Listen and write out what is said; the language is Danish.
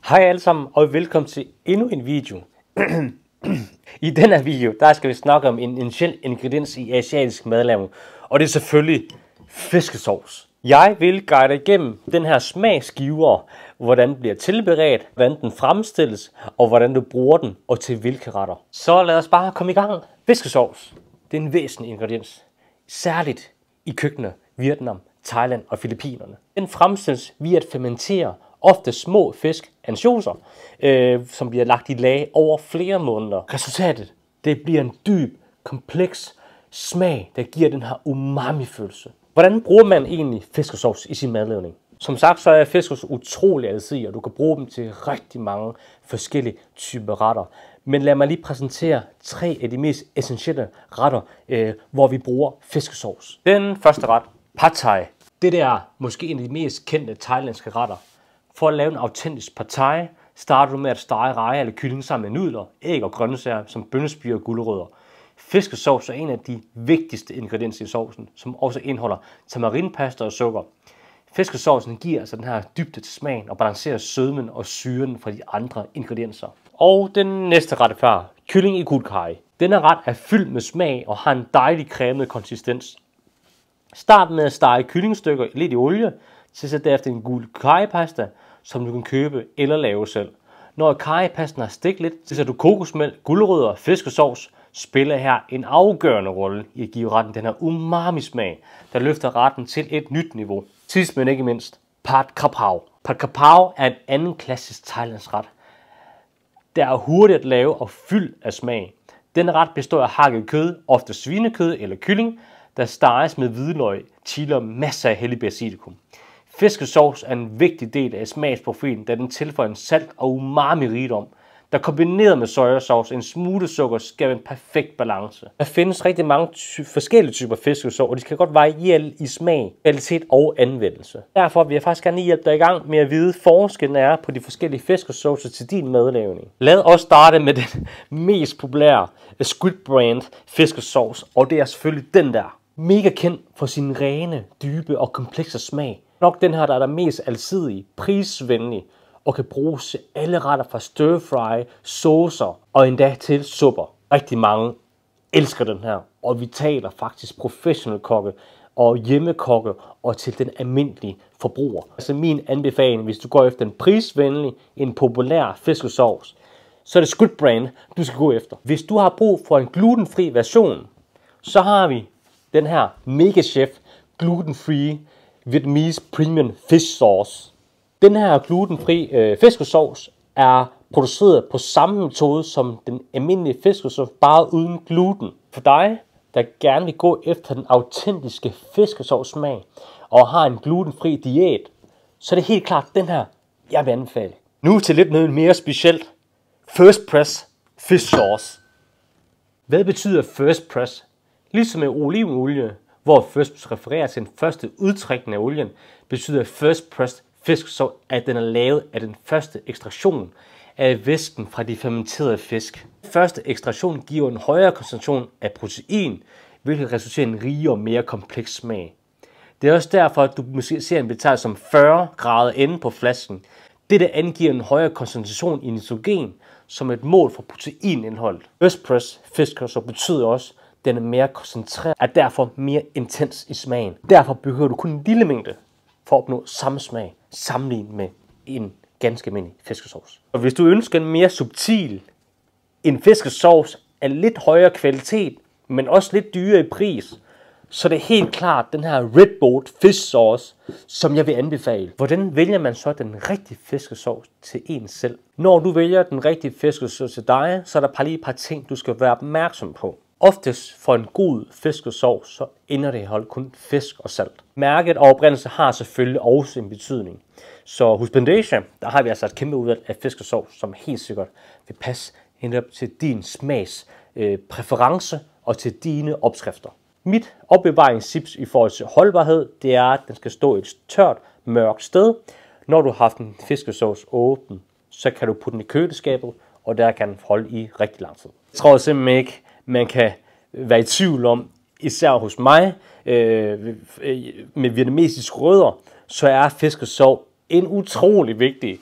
Hej alle sammen og velkommen til endnu en video. I denne video, der skal vi snakke om en essentiel ingrediens i asiatisk madlavning, og det er selvfølgelig fiskesauce. Jeg vil guide dig igennem den her smagsgiver, hvordan den bliver tilberedt, hvordan den fremstilles, og hvordan du bruger den, og til hvilke retter. Så lad os bare komme i gang. Fiskesauce, det er en væsentlig ingrediens, særligt i køkkener Vietnam, Thailand og Filippinerne. Den fremstilles via at fermentere ofte små fisk, ansjoser, som bliver lagt i lag over flere måneder. Resultatet, det bliver en dyb, kompleks smag, der giver den her umami-følelse. Hvordan bruger man egentlig fiskesauce i sin madlavning? Som sagt, så er fiskesauce utrolig alsidig, og du kan bruge dem til rigtig mange forskellige typer retter. Men lad mig lige præsentere 3 af de mest essentielle retter, hvor vi bruger fiskesauce. Den første ret, pad thai. Det er måske en af de mest kendte thailandske retter. For at lave en autentisk pad thai, starter du med at stege rejer eller kylling sammen med nudler, æg og grøntsager som bønnespirer og gulerødder. Fiskesauce er en af de vigtigste ingredienser i sovsen, som også indeholder tamarinpasta og sukker. Fiskesaucen giver altså den her dybde til smagen og balancerer sødmen og syren fra de andre ingredienser. Og den næste ret er klar. Kylling i gul karry. Denne ret er fyldt med smag og har en dejlig cremet konsistens. Start med at stege kyllingstykker lidt i olie, tilsæt derefter en gul karrypasta, som du kan købe eller lave selv. Når karrypasten har stegt lidt, tilsætter du kokosmælk, gulerødder og fiskesauce, spiller her en afgørende rolle i at give retten den her umami-smag, der løfter retten til et nyt niveau. Sidst men ikke mindst, pad krapao. Pad krapao er en anden klassisk thailandsk ret, der er hurtigt at lave og fyldt af smag. Denne ret består af hakket kød, ofte svinekød eller kylling, der steges med hvidløg, chili og masser af hellig basilikum. Fiskesauce er en vigtig del af smagsprofilen, da den tilføjer en salt og umami-rigdom, der kombineret med sojasauce en smule sukker skaber en perfekt balance. Der findes rigtig mange forskellige typer fiskesauce, og de kan godt variere i smag, kvalitet og anvendelse. Derfor vil jeg faktisk gerne hjælpe dig i gang med at vide forskellen er på de forskellige fiskesaucer til din madlavning. Lad os starte med den mest populære Squid brand fiskesauce, og det er selvfølgelig den der. Mega kendt for sin rene, dybe og komplekse smag. Nok den her, der er der mest alsidige, prisvenlig og kan bruges til alle retter fra stir-fry, saucer og endda til supper. Rigtig mange elsker den her, og vi taler faktisk professionelle kokke og hjemmekokke og til den almindelige forbruger. Altså min anbefaling, hvis du går efter en prisvenlig, en populær fiskesauce, så er det Squid brand, du skal gå efter. Hvis du har brug for en glutenfri version, så har vi den her Mega Chef glutenfri Vietnamese Premium Fish Sauce. Den her glutenfri fiskesauce er produceret på samme metode som den almindelige fiskesauce, bare uden gluten. For dig, der gerne vil gå efter den autentiske fiskesauce smag og har en glutenfri diæt, så er det helt klart den her, jeg vil anbefale. Nu til lidt noget mere specielt. First Press Fish Sauce. Hvad betyder First Press? Ligesom med olivenolie, hvor first press refererer til den første udtrækning af olien, betyder first press fiskesauce, at den er lavet af den første ekstraktion af væsken fra de fermenterede fisk. Første ekstraktion giver en højere koncentration af protein, hvilket resulterer i en rigere og mere kompleks smag. Det er også derfor, at du måske ser en betegnelse som 40 grader inde på flasken. Dette angiver en højere koncentration i nitrogen som et mål for proteinindhold. First press fiskesauce betyder også, den er mere koncentreret, er derfor mere intens i smagen. Derfor behøver du kun en lille mængde for at opnå samme smag, sammenlignet med en ganske almindelig fiskesauce. Og hvis du ønsker en mere subtil, en fiskesauce af lidt højere kvalitet, men også lidt dyrere i pris, så det er helt klart den her Red Boat Fish Sauce, som jeg vil anbefale. Hvordan vælger man så den rigtige fiskesauce til en selv? Når du vælger den rigtige fiskesauce til dig, så er der lige et par ting, du skal være opmærksom på. Oftest for en god fiskesauce, så ender det i hold kun fisk og salt. Mærket og oprindelse har selvfølgelig også en betydning. Så hos Bendasia, der har vi altså et kæmpe udvalg af fiskesauce, som helt sikkert vil passe netop til din smags præference og til dine opskrifter. Mit opbevaringstips i forhold til holdbarhed, det er, at den skal stå i et tørt, mørkt sted. Når du har haft en fiskesauce åben, så kan du putte den i køleskabet, og der kan den holde i rigtig lang tid. Jeg tror simpelthen ikke, man kan være i tvivl om, især hos mig, med vietnamesiske rødder, så er fiskesauce en utrolig vigtig